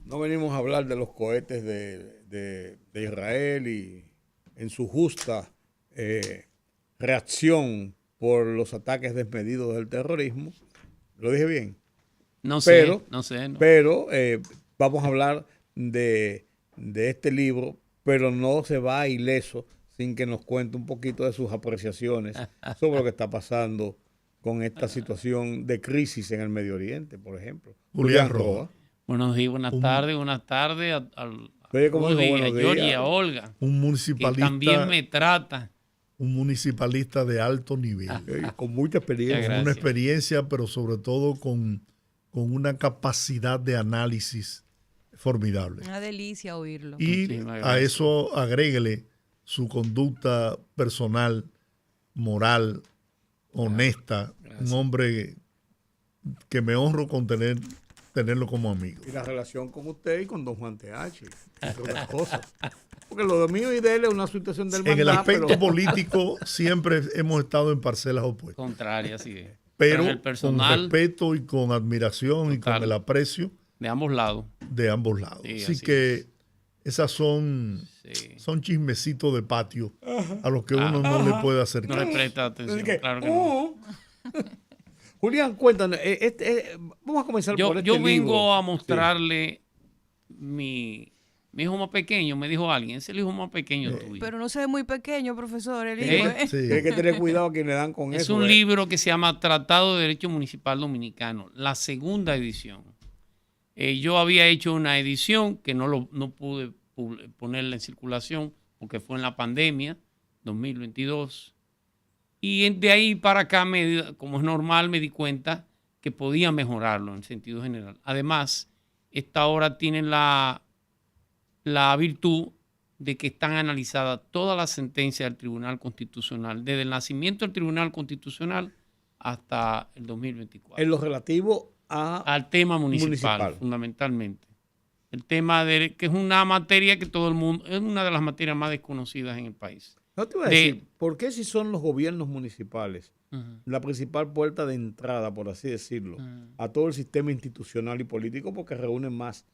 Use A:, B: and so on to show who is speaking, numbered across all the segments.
A: No venimos a hablar de los cohetes de Israel y en su justa eh, reacción por los ataques desmedidos del terrorismo. Lo dije bien.
B: No sé,
A: Pero,
B: no sé, no.
A: pero vamos a hablar de este libro, pero no se va ileso sin que nos cuente un poquito de sus apreciaciones sobre lo que está pasando con esta situación de crisis en el Medio Oriente, por ejemplo.
C: Julián
A: Julián
C: Rojas,
A: Roa.
B: Buenos días,
C: un,
B: buenas tardes a
A: Oye, como dijo,
B: Rudy, a
A: buenos
B: Georgie,
A: días.
B: a Olga,
C: un
B: que también
C: municipalista,
B: me trata.
C: un municipalista de alto nivel,
A: Con mucha
B: Muchas
A: experiencia.
C: con una
B: gracias.
C: experiencia, pero sobre todo con una capacidad de análisis formidable.
D: Una delicia oírlo.
C: Y
B: Muchísimas
C: a
B: gracias.
C: eso agréguele su conducta personal, moral, honesta, un hombre que me honro con tenerlo como amigo.
A: Y la relación con usted y con don Juan TH, entre otras cosas. Porque lo de mío y de él es una situación del
C: En el
A: mandato,
C: aspecto
A: pero
C: político siempre hemos estado en parcelas opuestas,
B: Contraria, así es.
C: pero
B: en el
C: con
B: personal,
C: respeto y con admiración y con
B: total,
C: el aprecio
B: de ambos lados.
C: de ambos lados.
B: Sí,
C: Así
B: así
C: que
B: es.
C: esas son
B: Sí.
C: chismecitos de patio a los que uno no le puede hacer
B: No le
C: caso.
B: presta atención,
A: así que,
B: claro que no.
A: Julián, cuéntanos, vamos a comenzar por este
B: Yo
A: libro.
B: vengo a
A: Sí.
B: mostrarle mi hijo más pequeño, me dijo alguien, es el hijo más pequeño tuyo.
D: Pero no se ve muy pequeño, profesor, el
B: ¿Eh?
D: hijo, ¿eh?
C: Sí.
A: Hay que tener cuidado a quien le dan con
B: Es
A: eso.
B: un libro que se llama Tratado de Derecho Municipal Dominicano, la segunda edición. Yo había hecho una edición que no pude ponerla en circulación porque fue en la pandemia, 2022. Y de ahí para acá, como es normal, me di cuenta que podía mejorarlo en sentido general. Además, esta obra tiene la virtud de que están analizadas todas las sentencias del Tribunal Constitucional, desde el nacimiento del Tribunal Constitucional hasta el 2024.
A: En lo relativo
B: Al tema municipal, fundamentalmente. El tema que es una materia que todo el mundo, es una de las materias más desconocidas en el país.
A: No te iba a decir, ¿por qué si son los gobiernos municipales la principal puerta de entrada, por así decirlo, a todo el sistema institucional y político? Porque reúnen más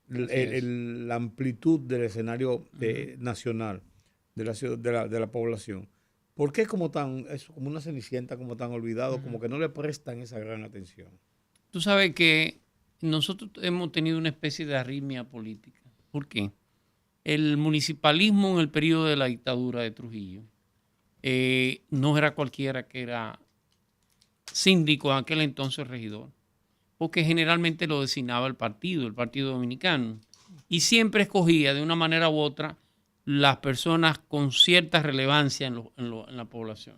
A: la amplitud del escenario nacional de la población. ¿Por qué es como una cenicienta, como tan olvidado, como que no le prestan esa gran atención?
B: Tú sabes que nosotros hemos tenido una especie de arritmia política. ¿Por qué? El municipalismo en el periodo de la dictadura de Trujillo no era cualquiera que era síndico, en aquel entonces regidor, porque generalmente lo designaba el Partido Dominicano, y siempre escogía de una manera u otra las personas con cierta relevancia en la población,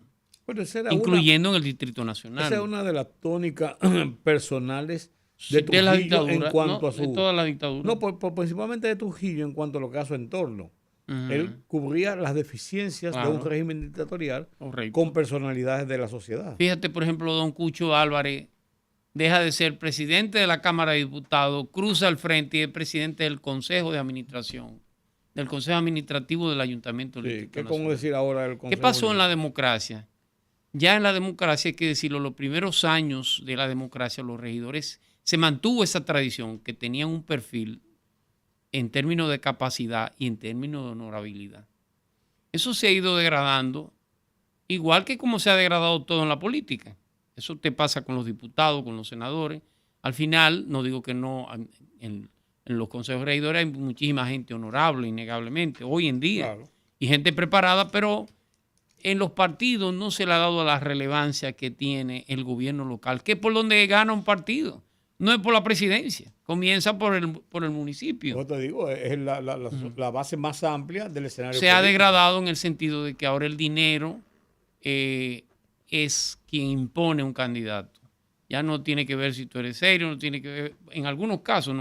B: incluyendo en el Distrito Nacional.
A: Esa es una de las tónicas personales
B: de
A: Trujillo
B: la dictadura,
A: en cuanto a su...
B: de toda la dictadura.
A: No, principalmente de Trujillo en cuanto a lo que a su entorno. Él cubría las deficiencias de un régimen dictatorial con personalidades de la sociedad.
B: Fíjate, por ejemplo, don Cucho Álvarez deja de ser presidente de la Cámara de Diputados, cruza al frente y es presidente del Consejo de Administración, del Consejo Administrativo del Ayuntamiento del Distrito Nacional.
A: ¿Cómo decir ahora el Consejo?
B: ¿Qué pasó en la democracia? Ya en la democracia, hay que decirlo, los primeros años de la democracia, los regidores, se mantuvo esa tradición, que tenían un perfil en términos de capacidad y en términos de honorabilidad. Eso se ha ido degradando, igual que como se ha degradado todo en la política. Eso te pasa con los diputados, con los senadores. Al final, no digo que no, en los consejos regidores hay muchísima gente honorable, innegablemente, hoy en día, claro, y gente preparada, pero en los partidos no se le ha dado la relevancia que tiene el gobierno local, que es por donde gana un partido. No es por la presidencia, comienza por el municipio.
A: Yo te digo, es la base más amplia del escenario
B: político. Ha degradado en el sentido de que ahora el dinero es quien impone un candidato. Ya no tiene que ver si tú eres serio, no tiene que ver, en algunos casos,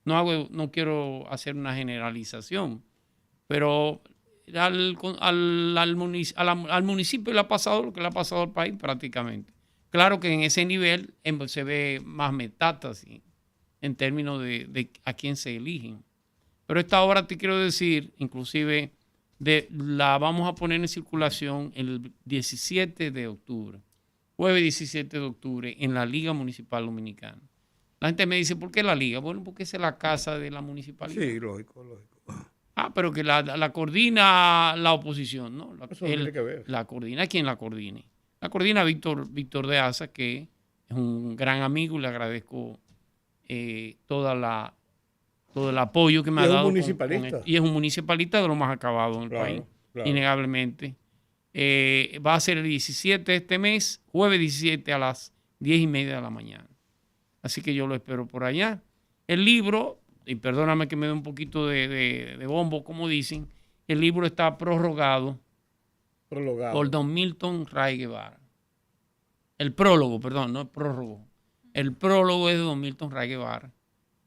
B: no quiero hacer una generalización, pero al municipio le ha pasado lo que le ha pasado al país prácticamente. Claro que en ese nivel se ve más metástasis en términos de a quién se eligen. Pero esta obra te quiero decir, inclusive, la vamos a poner en circulación el 17 de octubre, jueves 17 de octubre, en la Liga Municipal Dominicana. La gente me dice, ¿por qué la liga? Bueno, porque esa es la casa de la municipalidad.
A: Sí, lógico, lógico.
B: Pero que la coordina la oposición, ¿no?
A: Eso no tiene que ver.
B: La coordina quien la coordine. La coordina Víctor de Asa, que es un gran amigo y le agradezco todo el apoyo que me ha dado. Y es un municipalista de lo más acabado en el país, innegablemente. Va a ser el 17 de este mes, jueves 17 a las 10:30 de la mañana. Así que yo lo espero por allá. El libro, y perdóname que me dé un poquito de bombo, como dicen, el libro está prorrogado por don Milton Ray Guevara. El prólogo, perdón, no es prólogo. El prólogo es de don Milton Ray Guevara,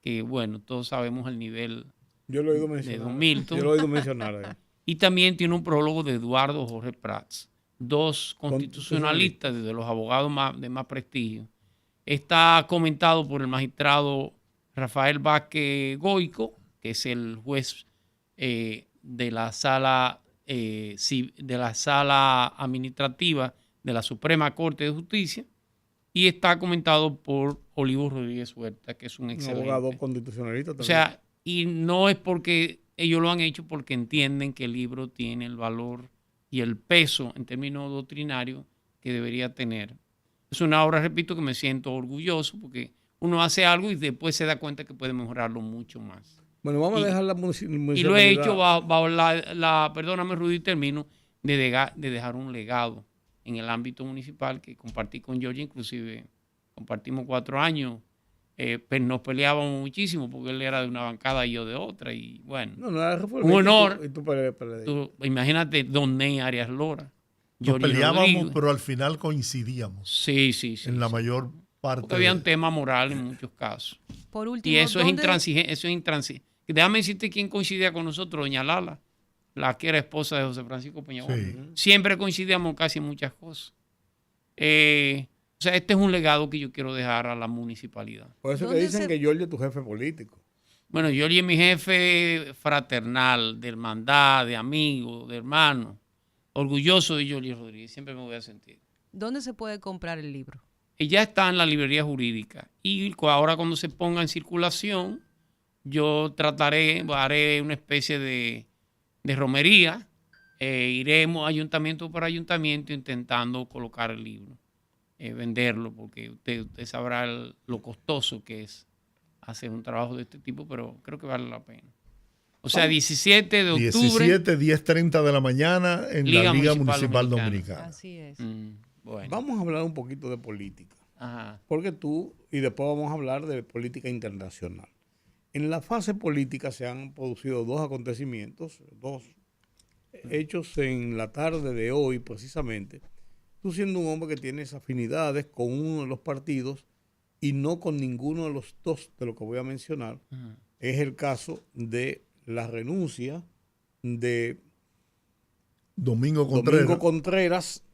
B: que bueno, todos sabemos el nivel
A: Yo lo he oído mencionar.
B: de don Milton.
A: Yo lo he oído mencionar.
B: Y también tiene un prólogo de Eduardo Jorge Prats, dos constitucionalistas de los abogados de más prestigio. Está comentado por el magistrado Rafael Vázquez Goico, que es el juez de la sala administrativa de la Suprema Corte de Justicia, y está comentado por Olivo Rodríguez Huerta, que es un excelente
A: abogado constitucionalista también.
B: O sea, y no es porque ellos lo han hecho porque entienden que el libro tiene el valor y el peso en términos doctrinarios que debería tener. Es una obra, repito, que me siento orgulloso porque uno hace algo y después se da cuenta que puede mejorarlo mucho más.
A: Bueno, vamos a dejar la municipalidad.
B: Y lo he hecho bajo perdóname Rudy, termino, de dejar un legado en el ámbito municipal que compartí con George, inclusive compartimos 4 años. Pero nos peleábamos muchísimo porque él era de una bancada y yo de otra. Y bueno, un honor. Imagínate, don Ney Arias Lora.
C: Nos peleábamos, pero al final coincidíamos.
B: Sí.
C: En la mayor parte.
B: Porque había un tema moral en muchos casos.
D: Por último,
B: y eso es intransigente. Déjame decirte quién coincidía con nosotros, doña Lala, la que era esposa de José Francisco Peña. Sí. Siempre coincidíamos casi en muchas cosas. O sea, este es un legado que yo quiero dejar a la municipalidad.
A: Por eso que dicen que Giorgio es tu jefe político.
B: Bueno, Giorgio es mi jefe fraternal, de hermandad, de amigo, de hermano. Orgulloso de Giorgio Rodríguez, siempre me voy a sentir.
D: ¿Dónde se puede comprar el libro?
B: Ya está en la librería jurídica. Y ahora cuando se ponga en circulación, yo haré una especie de romería. Iremos ayuntamiento por ayuntamiento intentando colocar el libro. Venderlo, porque usted sabrá lo costoso que es hacer un trabajo de este tipo, pero creo que vale la pena. O sea, 17 de octubre.
C: 10:30 de la mañana en la Liga Municipal Dominicana.
D: Así es.
A: Bueno. Vamos a hablar un poquito de política.
B: Ajá.
A: Porque y después vamos a hablar de política internacional. En la fase política se han producido 2 acontecimientos, 2 hechos en la tarde de hoy precisamente. Tú siendo un hombre que tienes afinidades con uno de los partidos y no con ninguno de los 2 de lo que voy a mencionar, es el caso de la renuncia de
C: Domingo Contreras,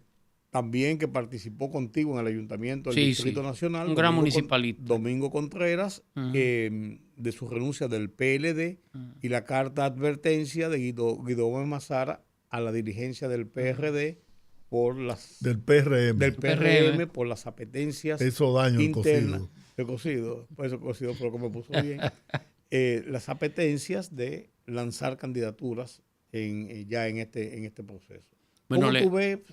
A: también que participó contigo en el Ayuntamiento del Distrito Nacional.
B: Un gran municipalista.
A: Domingo Contreras, de su renuncia del PLD y la carta de advertencia de Guido Gómez Mazara a la dirigencia del PRD
C: del PRM
A: por las apetencias
C: eso daño
A: internas. El cocido, pero que me puso bien. Las apetencias de lanzar candidaturas ya en este proceso. Bueno,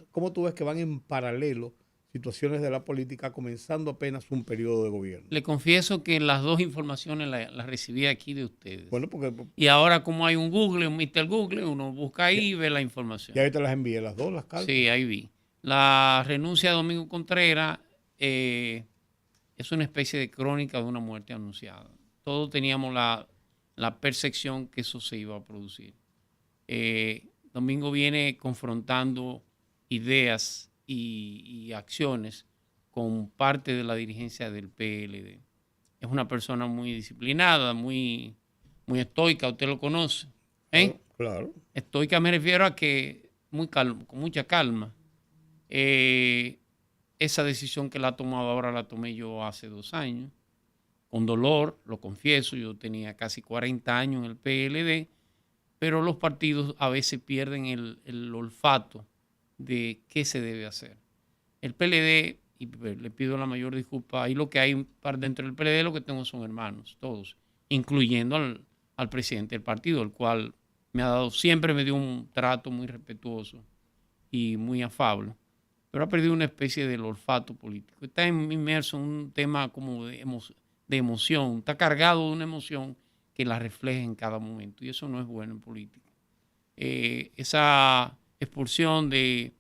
A: ¿Cómo tú ves que van en paralelo situaciones de la política comenzando apenas un periodo de gobierno?
B: Le confieso que las 2 informaciones las recibí aquí de ustedes.
A: Bueno,
B: y ahora como hay un Mr. Google, uno busca ahí y ve la información.
A: Y ahí te las envié las 2, las cartas.
B: Sí, ahí vi. La renuncia de Domingo Contreras es una especie de crónica de una muerte anunciada. Todos teníamos la percepción que eso se iba a producir. Domingo viene confrontando ideas y acciones con parte de la dirigencia del PLD. Es una persona muy disciplinada, muy estoica, usted lo conoce.
A: Claro.
B: Estoica me refiero a que con mucha calma. Esa decisión que la ha tomado ahora la tomé yo hace 2 años, con dolor, lo confieso. Yo tenía casi 40 años en el PLD, pero los partidos a veces pierden el olfato de qué se debe hacer. El PLD, y le pido la mayor disculpa. Ahí lo que hay dentro del PLD, lo que tengo son hermanos, todos, incluyendo al presidente del partido, el cual siempre me dio un trato muy respetuoso y muy afable, pero ha perdido una especie del olfato político. Está inmerso en un tema como de emoción, está cargado de una emoción que la refleja en cada momento, y eso no es bueno en política. Esa expulsión de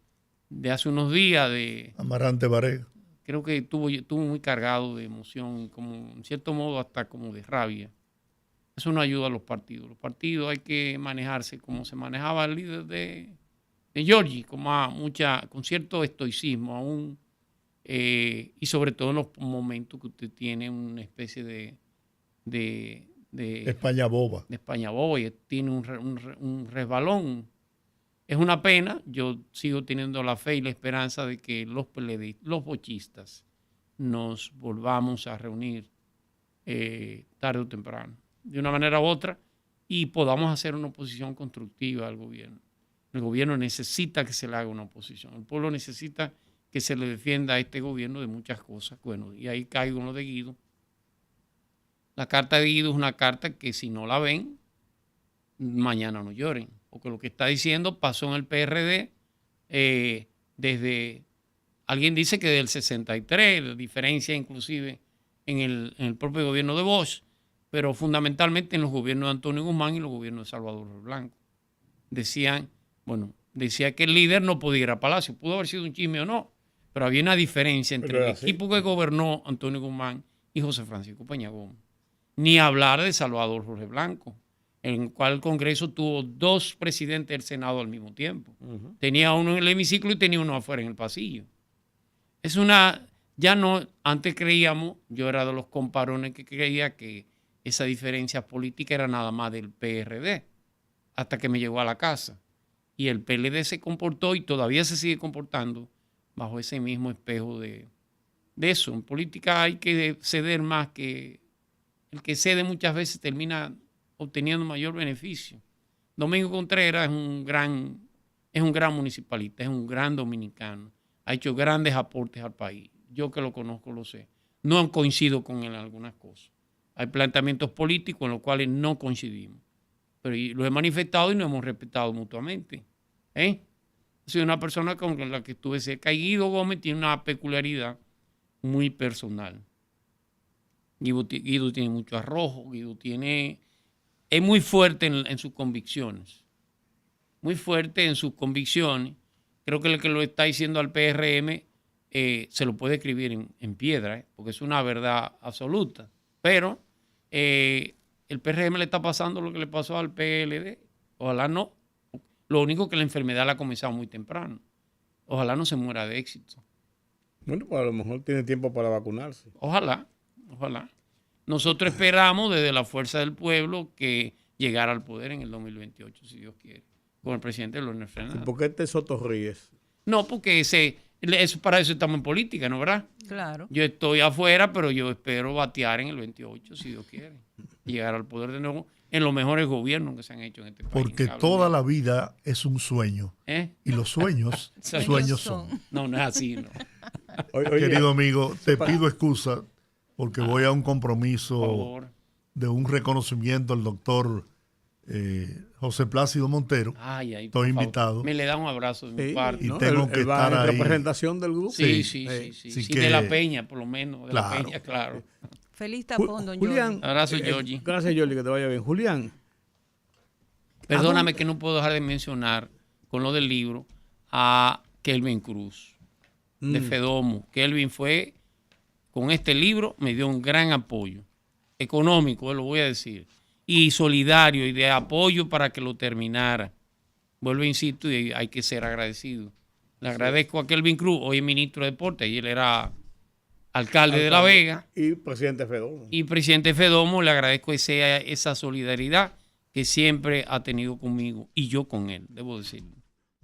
B: hace unos días de
C: Amarante Varega,
B: creo que estuvo muy cargado de emoción, como en cierto modo hasta como de rabia. Eso no ayuda a los partidos. Los partidos hay que manejarse como se manejaba el líder de Giorgi, con cierto estoicismo aún, y sobre todo en los momentos que usted tiene una especie de
C: España boba.
B: De España boba y tiene un resbalón. Es una pena. Yo sigo teniendo la fe y la esperanza de que los bochistas nos volvamos a reunir tarde o temprano, de una manera u otra, y podamos hacer una oposición constructiva al gobierno. El gobierno necesita que se le haga una oposición. El pueblo necesita que se le defienda a este gobierno de muchas cosas. Bueno, y ahí caigo en lo de Guido. La carta de Guido es una carta que si no la ven, mañana no lloren. Porque lo que está diciendo pasó en el PRD desde, alguien dice que del 63, la diferencia inclusive en el propio gobierno de Bosch, pero fundamentalmente en los gobiernos de Antonio Guzmán y los gobiernos de Salvador Blanco. Decía que el líder no podía ir a Palacio. Pudo haber sido un chisme o no, pero había una diferencia entre el equipo que gobernó Antonio Guzmán y José Francisco Peña Gómez. Ni hablar de Salvador Jorge Blanco, en el cual el Congreso tuvo 2 presidentes del Senado al mismo tiempo. Uh-huh. Tenía uno en el hemiciclo y tenía uno afuera en el pasillo. Antes creíamos, yo era de los comparones que creía que esa diferencia política era nada más del PRD, hasta que me llegó a la casa. Y el PLD se comportó y todavía se sigue comportando bajo ese mismo espejo de eso. En política hay que ceder más, que el que cede muchas veces termina obteniendo mayor beneficio. Domingo Contreras es un gran municipalista, es un gran dominicano, ha hecho grandes aportes al país. Yo que lo conozco lo sé. No coincido con él en algunas cosas. Hay planteamientos políticos en los cuales no coincidimos, pero lo he manifestado y nos hemos respetado mutuamente. Soy una persona con la que estuve cerca, y Guido Gómez tiene una peculiaridad muy personal. Guido tiene mucho arrojo, es muy fuerte en sus convicciones. Muy fuerte en sus convicciones. Creo que el que lo está diciendo al PRM se lo puede escribir en piedra, porque es una verdad absoluta. Pero el PRM le está pasando lo que le pasó al PLD. Ojalá no. Lo único que la enfermedad la ha comenzado muy temprano. Ojalá no se muera de éxito.
A: Bueno, pues a lo mejor tiene tiempo para vacunarse.
B: Ojalá. Nosotros esperamos desde la fuerza del pueblo que llegara al poder en el 2028, si Dios quiere, con el presidente Leonel Fernández.
A: ¿Y por qué te sotorríes?
B: No, porque para eso estamos en política, ¿no, verdad?
D: Claro.
B: Yo estoy afuera, pero yo espero batear en el 28, si Dios quiere. Llegar al poder de nuevo en los mejores gobiernos que se han hecho en este país.
C: Porque toda la vida es un sueño. Y los sueños, sueños son.
B: No es así, no.
C: Querido amigo, te pido excusa porque voy a un compromiso de un reconocimiento al doctor José Plácido Montero. Estoy invitado.
B: Me le da un abrazo de mi parte.
C: Y tengo que estar ahí.
A: ¿En representación del grupo?
B: Sí. Sí, de la Peña, por lo menos. De la Peña, claro.
D: Feliz tapón, don
A: Julián.
B: Abrazo, Giorgi.
A: Gracias, Giorgi, que te vaya bien. Julián.
B: Perdóname que no puedo dejar de mencionar, con lo del libro, a Kelvin Cruz, de Fedomo. Kelvin fue, con este libro, me dio un gran apoyo económico, lo voy a decir, y solidario, y de apoyo para que lo terminara. Vuelvo, insisto, y hay que ser agradecido. Le agradezco a Kelvin Cruz, hoy es ministro de Deportes, y él era alcalde de La Vega.
A: Y presidente Fedomo.
B: Y presidente Fedomo, le agradezco esa solidaridad que siempre ha tenido conmigo, y yo con él, debo decirlo.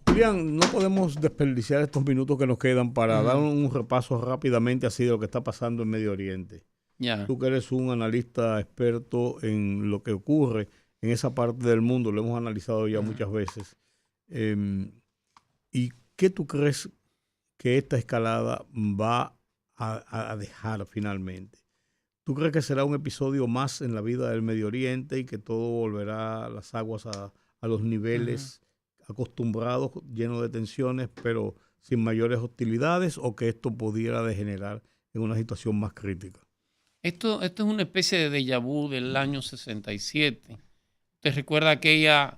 A: Julián, no podemos desperdiciar estos minutos que nos quedan para dar un repaso rápidamente así de lo que está pasando en Medio Oriente.
B: Ya.
A: Tú que eres un analista experto en lo que ocurre en esa parte del mundo, lo hemos analizado ya muchas veces. ¿Y qué tú crees que esta escalada va a dejar finalmente. ¿Tú crees que será un episodio más en la vida del Medio Oriente y que todo volverá a las aguas a los niveles acostumbrados, llenos de tensiones, pero sin mayores hostilidades, o que esto pudiera degenerar en una situación más crítica?
B: Esto es una especie de déjà vu del año 67. ¿Te recuerda aquella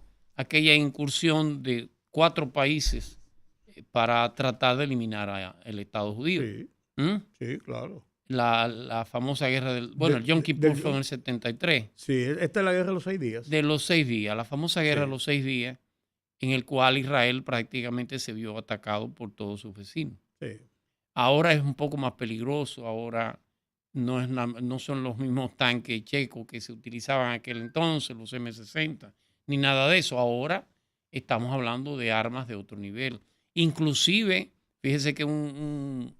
B: incursión de 4 países para tratar de eliminar el Estado judío?
A: Sí, sí, claro.
B: La famosa guerra el Yom Kippur fue en el 73.
A: Sí, esta es la guerra de los 6 días.
B: De los 6 días, la famosa guerra de los 6 días, en el cual Israel prácticamente se vio atacado por todos sus vecinos.
A: Sí.
B: Ahora es un poco más peligroso, ahora no son los mismos tanques checos que se utilizaban en aquel entonces, los M60, ni nada de eso. Ahora estamos hablando de armas de otro nivel. Inclusive, fíjese que un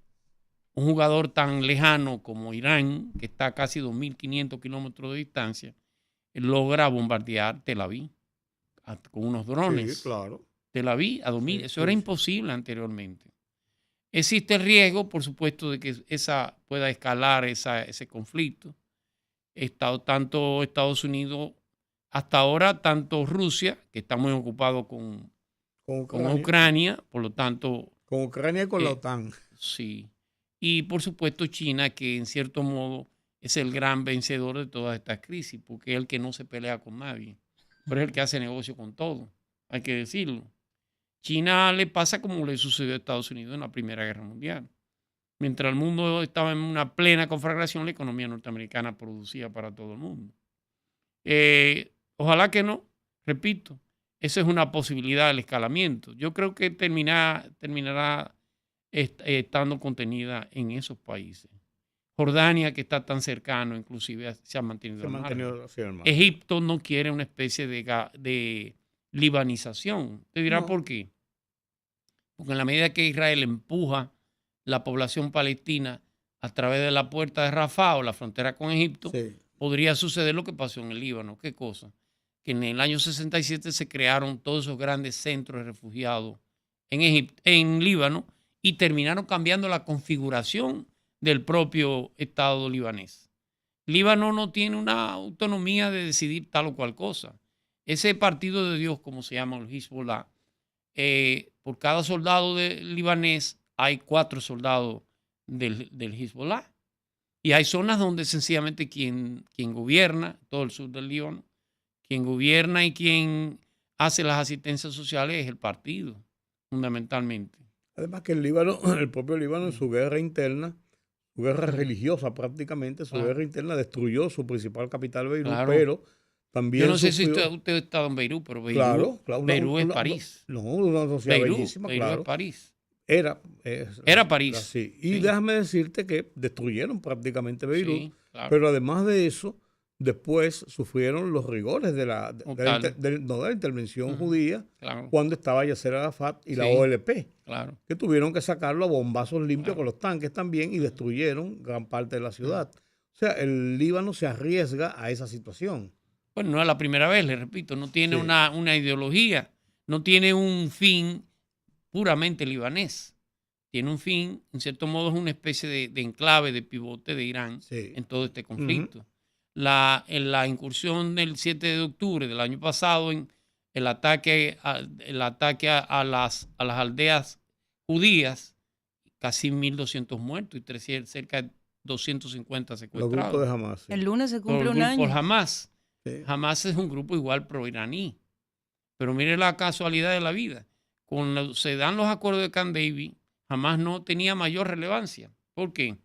B: jugador tan lejano como Irán, que está a casi 2.500 kilómetros de distancia, logra bombardear Tel Aviv con unos drones.
A: Sí, claro.
B: Tel Aviv a 2.000, eso era imposible anteriormente. Existe el riesgo, por supuesto, de que esa pueda escalar ese conflicto. Tanto Estados Unidos, hasta ahora, tanto Rusia, que está muy ocupado con Ucrania, por lo tanto...
A: Con Ucrania y con la OTAN.
B: Sí. Y por supuesto China, que en cierto modo es el gran vencedor de todas estas crisis, porque es el que no se pelea con nadie, pero es el que hace negocio con todo, hay que decirlo. China le pasa como le sucedió a Estados Unidos en la Primera Guerra Mundial. Mientras el mundo estaba en una plena conflagración, la economía norteamericana producía para todo el mundo. Ojalá que no, repito, esa es una posibilidad del escalamiento. Yo creo que terminará estando contenida en esos países. Jordania, que está tan cercano, inclusive se ha mantenido al margen. Egipto no quiere una especie de libanización. Te dirá por qué. Porque en la medida que Israel empuja la población palestina a través de la puerta de Rafah o la frontera con Egipto, podría suceder lo que pasó en el Líbano. ¿Qué cosa? Que en el año 67 se crearon todos esos grandes centros de refugiados en Líbano, y terminaron cambiando la configuración del propio Estado libanés. Líbano no tiene una autonomía de decidir tal o cual cosa. Ese partido de Dios, como se llama el Hezbollah, por cada soldado libanés hay 4 soldados del Hezbollah. Y hay zonas donde sencillamente quien gobierna, todo el sur del Líbano, quien gobierna y quien hace las asistencias sociales es el partido, fundamentalmente.
A: Además que el propio Líbano en su guerra interna, su guerra religiosa prácticamente, su guerra interna destruyó su principal capital, Beirut, pero también...
B: Yo no sé si usted ha estado en Beirut, pero Beirut es París.
A: No, una sociedad bellísima,
B: Beirut es París.
A: Era
B: París.
A: Sí. Y déjame decirte que destruyeron prácticamente Beirut, pero además de eso, después sufrieron los rigores de la intervención judía cuando estaba Yasser Arafat y la OLP, que tuvieron que sacarlo a bombazos limpios con los tanques también y destruyeron gran parte de la ciudad. O sea, el Líbano se arriesga a esa situación.
B: Bueno, no es la primera vez, le repito, no tiene una ideología, no tiene un fin puramente libanés. Tiene un fin, en cierto modo es una especie de enclave, de pivote de Irán en todo este conflicto. En la incursión del 7 de octubre del año pasado, en el ataque a las aldeas judías, casi 1.200 muertos y cerca de 250 secuestrados.
A: Los grupos de Hamas.
D: El lunes se cumple un año.
B: Por Hamas. Hamas es un grupo igual pro-iraní. Pero mire la casualidad de la vida. Cuando se dan los acuerdos de Camp David, Hamas no tenía mayor relevancia. ¿Por qué?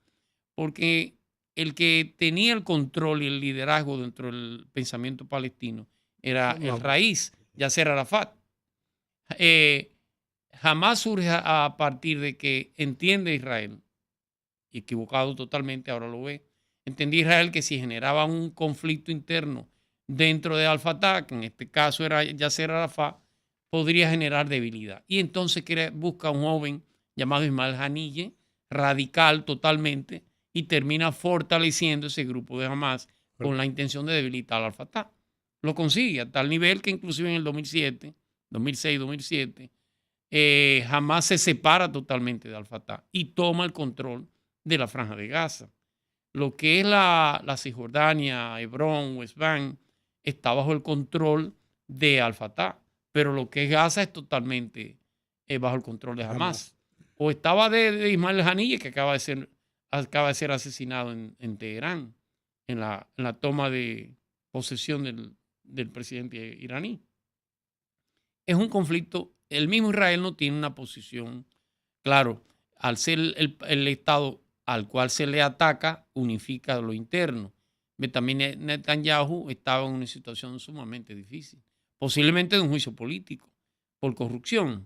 B: Porque el que tenía el control y el liderazgo dentro del pensamiento palestino era el raíz, Yasser Arafat. Jamás surge a partir de que entiende Israel, equivocado totalmente, ahora lo ve, entendía Israel que si generaba un conflicto interno dentro de Al-Fatah, que en este caso era Yasser Arafat, podría generar debilidad. Y entonces busca a un joven llamado Ismail Haniyeh, radical totalmente, y termina fortaleciendo ese grupo de Hamas con la intención de debilitar Al-Fatah. Lo consigue a tal nivel que inclusive en el 2006-2007, Hamas se separa totalmente de Al-Fatah y toma el control de la Franja de Gaza. Lo que es la Cisjordania, Hebrón, West Bank, está bajo el control de Al-Fatah, pero lo que es Gaza es totalmente bajo el control de Hamas. O estaba de Ismail Haniyeh, que acaba de ser asesinado en Teherán, en la toma de posesión del presidente iraní. Es un conflicto, el mismo Israel no tiene una posición, claro, al ser el Estado al cual se le ataca, unifica lo interno. También Netanyahu estaba en una situación sumamente difícil, posiblemente de un juicio político, por corrupción.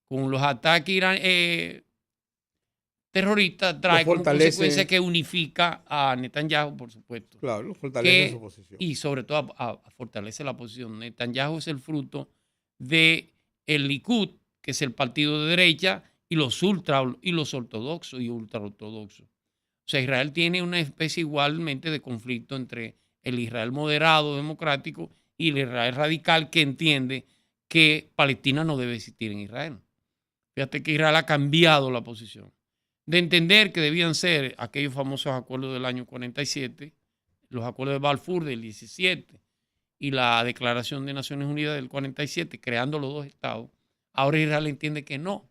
B: Con los ataques terroristas trae como consecuencia que unifica a Netanyahu, por supuesto.
A: Claro, fortalece su posición.
B: Y sobre todo fortalece la posición. Netanyahu es el fruto del Likud, que es el partido de derecha, y los ortodoxos y ultraortodoxos. O sea, Israel tiene una especie igualmente de conflicto entre el Israel moderado, democrático, y el Israel radical, que entiende que Palestina no debe existir en Israel. Fíjate que Israel ha cambiado la posición. De entender que debían ser aquellos famosos acuerdos del año 47, los acuerdos de Balfour del 17 y la Declaración de Naciones Unidas del 47, creando los dos estados. Ahora Israel entiende que no,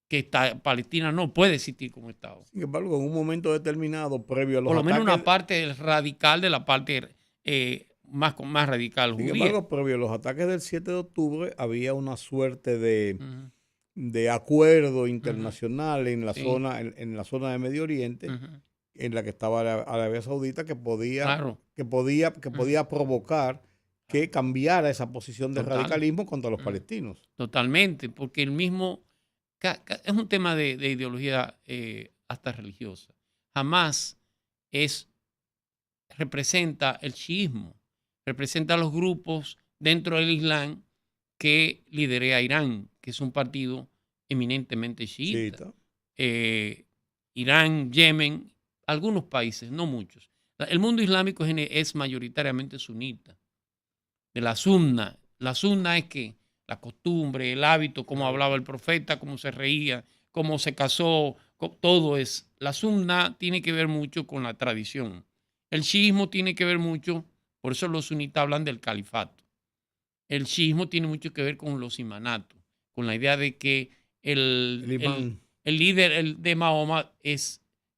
B: que Palestina no puede existir como Estado.
A: Sin embargo, en un momento determinado, previo a los
B: ataques... Por lo menos una parte radical de la parte más radical judía.
A: Sin embargo, previo a los ataques del 7 de octubre, había una suerte de acuerdo internacional en la zona de Medio Oriente, en la que estaba Arabia Saudita, que podía provocar que cambiara esa posición de radicalismo contra los palestinos.
B: Totalmente, porque el mismo... Es un tema de ideología hasta religiosa. Hamas representa el chiismo, representa a los grupos dentro del Islam que lidera Irán, que es un partido eminentemente chiita. Irán, Yemen, algunos países, no muchos. El mundo islámico es mayoritariamente sunita. De la sunna. La sunna es que la costumbre, el hábito, cómo hablaba el profeta, cómo se reía, cómo se casó, todo es. La sunna tiene que ver mucho con la tradición. El chiismo tiene que ver mucho, por eso los sunitas hablan del califato. El chiismo tiene mucho que ver con los imanatos, con la idea de que el líder de Mahoma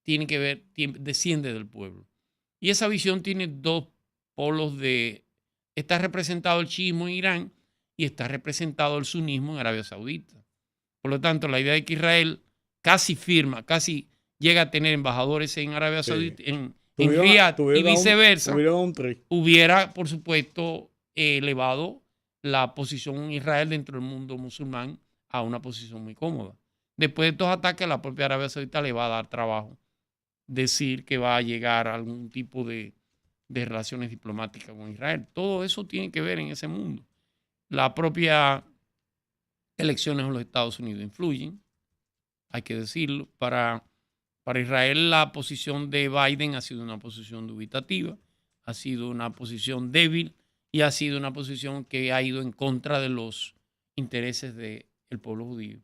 B: desciende del pueblo. Y esa visión tiene dos polos está representado el chiismo en Irán y está representado el sunismo en Arabia Saudita. Por lo tanto, la idea de que Israel casi llega a tener embajadores en Arabia Saudita, en Riyadh y viceversa, hubiera, por supuesto, elevado la posición en Israel dentro del mundo musulmán a una posición muy cómoda. Después de estos ataques, la propia Arabia Saudita le va a dar trabajo decir que va a llegar a algún tipo de relaciones diplomáticas con Israel. Todo eso tiene que ver en ese mundo. La propia elecciones en los Estados Unidos influyen, hay que decirlo. Para Israel la posición de Biden ha sido una posición dubitativa, ha sido una posición débil y ha sido una posición que ha ido en contra de los intereses del pueblo judío.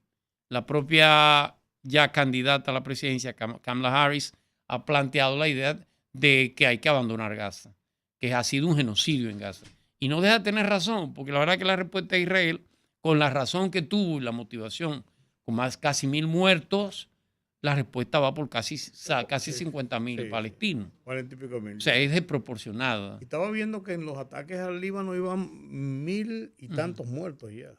B: La propia ya candidata a la presidencia, Kamala Harris, ha planteado la idea de que hay que abandonar Gaza, que ha sido un genocidio en Gaza. Y no deja de tener razón, porque la verdad que la respuesta de Israel, con la razón que tuvo y la motivación, con casi 1,000 muertos, la respuesta va por casi 50,000 palestinos. 40 y pico mil. O sea, es desproporcionada.
A: Estaba viendo que en los ataques al Líbano iban 1,000 y tantos muertos ya.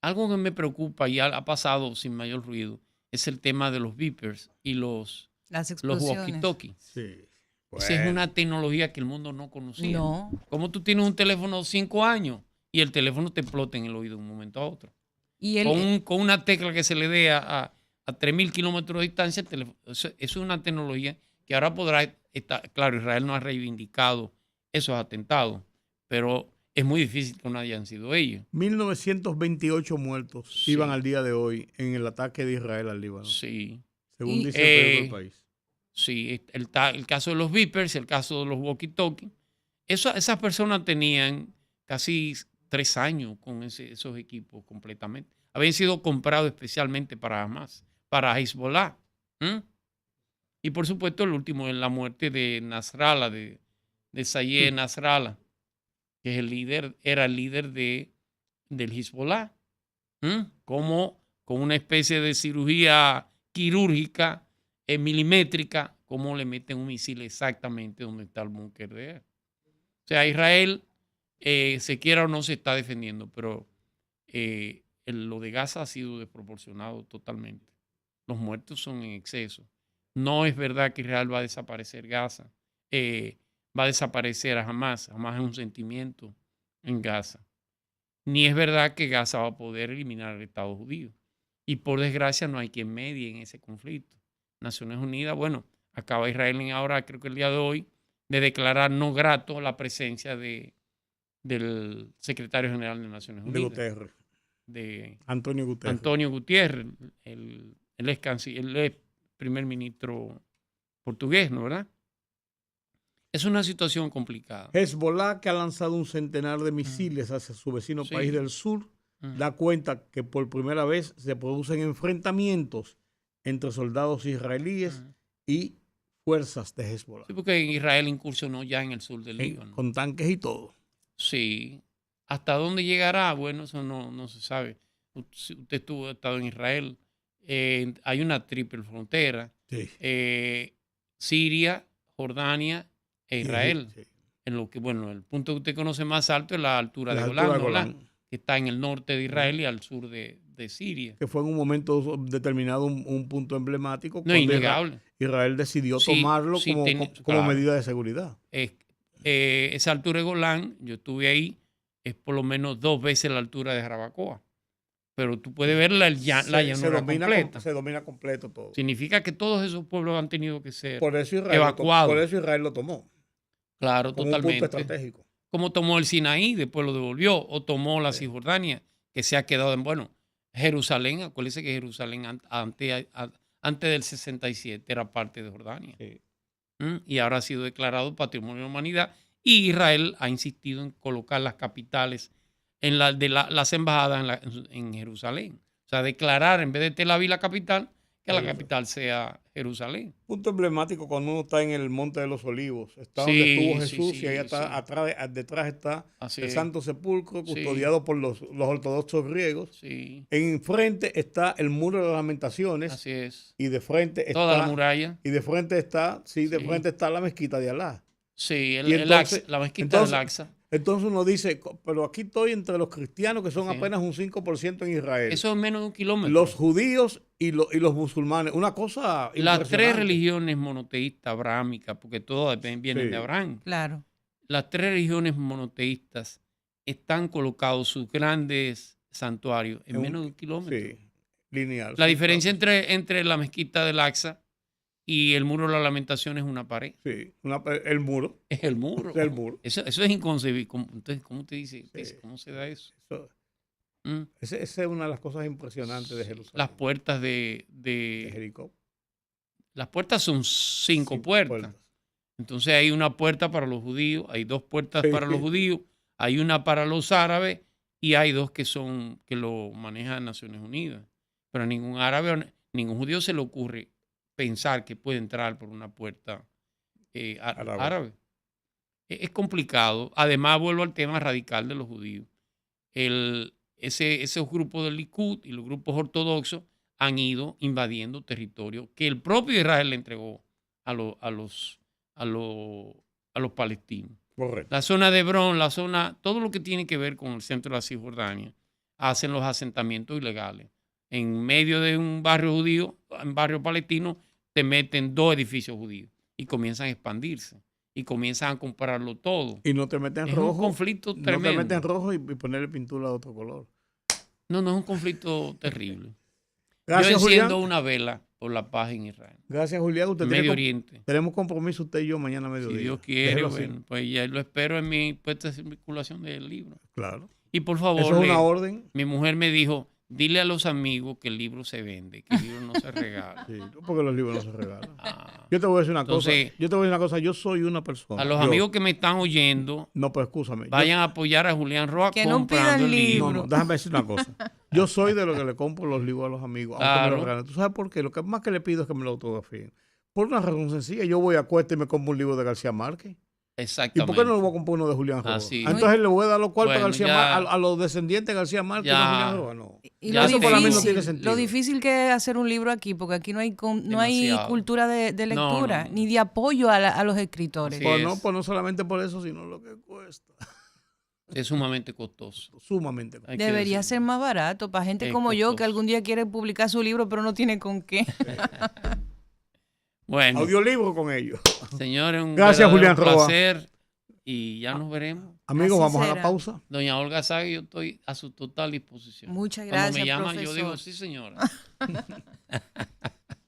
B: Algo que me preocupa y ha pasado sin mayor ruido es el tema de los beepers y los walkie-talkie.
A: Sí.
B: Bueno. Esa es una tecnología que el mundo no conocía. No. ¿Cómo tú tienes un teléfono de 5 años y el teléfono te explota en el oído de un momento a otro? Con una tecla que se le dé a 3,000 kilómetros de distancia, eso es una tecnología que ahora podrá estar. Claro, Israel no ha reivindicado esos atentados, pero es muy difícil que no hayan sido ellos.
A: 1928 muertos iban al día de hoy en el ataque de Israel al Líbano.
B: Sí.
A: Según dice el país.
B: Sí, el caso de los beepers, el caso de los walkie-talkie. Esas personas tenían casi 3 años con esos equipos completamente. Habían sido comprados especialmente para Hamas, para Hezbollah. Y por supuesto el último es la muerte de Nasrallah, de Zayed Nasrallah, que es era el líder del Hezbollah. Como con una especie de cirugía quirúrgica, milimétrica, como le meten un misil exactamente donde está el búnker de él. O sea, Israel, se quiera o no, se está defendiendo, pero lo de Gaza ha sido desproporcionado totalmente. Los muertos son en exceso. No es verdad que Israel va a desaparecer Gaza, va a desaparecer a Hamas. Hamas es un sentimiento en Gaza. Ni es verdad que Gaza va a poder eliminar al Estado judío. Y por desgracia no hay quien medie en ese conflicto. Naciones Unidas, bueno, acaba Israel ahora, creo que el día de hoy, de declarar no grato la presencia del secretario general de Naciones Unidas.
A: De Guterres.
B: De
A: Antonio Guterres.
B: Antonio Gutiérrez, el ex primer ministro portugués, ¿no, verdad? Es una situación complicada.
A: Hezbollah, que ha lanzado un centenar de misiles hacia su vecino país del sur, da cuenta que por primera vez se producen enfrentamientos entre soldados israelíes y fuerzas de Hezbollah.
B: Sí, porque Israel incursionó ya en el sur del Líbano.
A: Con tanques y todo.
B: Sí. ¿Hasta dónde llegará? Bueno, eso no se sabe. Usted ha estado en Israel. Hay una triple frontera.
A: Sí.
B: Siria, Jordania e Israel. Sí. En lo que, bueno, el punto que usted conoce más alto es la altura de Golán, que está en el norte de Israel y al sur de Siria.
A: Que fue en un momento determinado un punto emblemático.
B: No, innegable.
A: Israel decidió tomarlo como medida de seguridad.
B: Esa altura de Golán, yo estuve ahí, es por lo menos 2 veces la altura de Jarabacoa. Pero tú puedes ver la llanura completa.
A: Se domina completo todo.
B: Significa que todos esos pueblos han tenido que ser
A: evacuados. Por eso Israel lo tomó.
B: Claro,
A: como
B: totalmente.
A: Un punto estratégico.
B: Como tomó el Sinaí, después lo devolvió, o tomó la Cisjordania, que se ha quedado en, bueno, Jerusalén. Acuérdense que Jerusalén antes del 67 era parte de Jordania. Sí. Y ahora ha sido declarado Patrimonio de la Humanidad. Y Israel ha insistido en colocar las capitales las embajadas en Jerusalén. O sea, declarar en vez de Tel Aviv la capital, que la capital sea Jerusalén.
A: Punto emblemático cuando uno está en el Monte de los Olivos. Está donde estuvo Jesús y ahí está, detrás está el Santo Sepulcro, custodiado por los ortodoxos griegos.
B: Sí.
A: Enfrente está el Muro de las Lamentaciones.
B: Así es.
A: Y de frente está
B: toda la muralla.
A: Y de frente está, frente está la mezquita de Alá.
B: Sí, la mezquita del Aqsa.
A: Entonces uno dice, pero aquí estoy entre los cristianos, que son apenas un 5% en Israel.
B: Eso es menos de 1 kilómetro.
A: Los judíos y los musulmanes. Una cosa
B: Las 3 religiones monoteístas abrámicas, porque todas vienen de Abraham.
D: Claro.
B: Las 3 religiones monoteístas están colocados sus grandes santuarios en menos de 1 kilómetro.
A: Sí, lineal.
B: La diferencia entre la mezquita del Aqsa y el Muro de las Lamentaciones es una pared.
A: Sí, el muro.
B: Es el muro.
A: Es el muro.
B: Eso es inconcebible. Entonces, ¿cómo te dice? Sí. ¿Cómo se da eso?
A: Esa es una de las cosas impresionantes de Jerusalén.
B: Las puertas de
A: Jericó.
B: Las puertas son 5 puertas. Entonces hay una puerta para los judíos, hay 2 puertas para los judíos, hay una para los árabes y hay 2 que lo manejan Naciones Unidas. Pero a ningún árabe, ningún judío se le ocurre pensar que puede entrar por una puerta árabe. Es complicado. Además, vuelvo al tema radical de los judíos. Esos grupos del Likud y los grupos ortodoxos han ido invadiendo territorio que el propio Israel le entregó a los palestinos.
A: Correcto.
B: La zona de Hebrón, todo lo que tiene que ver con el centro de la Cisjordania, hacen los asentamientos ilegales. En medio de un barrio judío, en barrio palestino, te meten 2 edificios judíos y comienzan a expandirse y comienzan a compararlo todo.
A: Y no te meten rojo.
B: Es un conflicto tremendo.
A: No te meten rojo y ponerle pintura de otro color.
B: No es un conflicto terrible.
A: Gracias,
B: yo enciendo
A: Julián.
B: Una vela por la paz en Israel.
A: Gracias, Julián.
B: Medio Oriente.
A: Tenemos compromiso usted y yo mañana a mediodía.
B: Si Dios quiere, bueno, pues ya lo espero en mi puesta de circulación del libro.
A: Claro.
B: Y por favor,
A: eso es una orden.
B: Mi mujer me dijo, dile a los amigos que el libro se vende, que el libro no se regala.
A: Sí, porque los libros no se regalan. Yo te voy a decir una cosa. Yo soy una persona.
B: A los amigos que me están oyendo,
A: no, pues escúchame.
B: Vayan a apoyar a Julián Roa
D: que comprando el libro.
A: No, déjame decir una cosa. Yo soy de los que le compro los libros a los amigos.
B: Claro.
A: Me lo regalen. ¿Tú sabes por qué? Lo que más que le pido es que me lo autografíen. Por una razón sencilla, yo voy a Cuesta y me compro un libro de García Márquez.
B: Exactamente.
A: ¿Y por qué no le voy a comprar uno de Julián Roa?
B: Así.
A: Entonces le voy a dar los cuartos a los descendientes de García Márquez y de Julián Roa. No.
D: Y
A: eso para mí no tiene sentido.
D: Lo difícil que es hacer un libro aquí, porque aquí no hay cultura de lectura, ni de apoyo a los escritores.
A: Pues no solamente por eso, sino lo que cuesta.
B: Es sumamente costoso.
A: Sumamente costoso.
D: Debería ser más barato para gente como yo que algún día quiere publicar su libro pero no tiene con qué.
B: Bueno.
A: Audiolibro con ellos.
B: Señores, un
A: gracias, Julián Roa.
B: placer y ya nos veremos.
A: Amigos, vamos a la pausa.
B: Doña Olga Saga, yo estoy a su total disposición.
D: Muchas gracias,
B: Cuando me llaman,
D: profesor.
B: yo digo, sí, señora.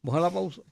A: Vamos a la pausa.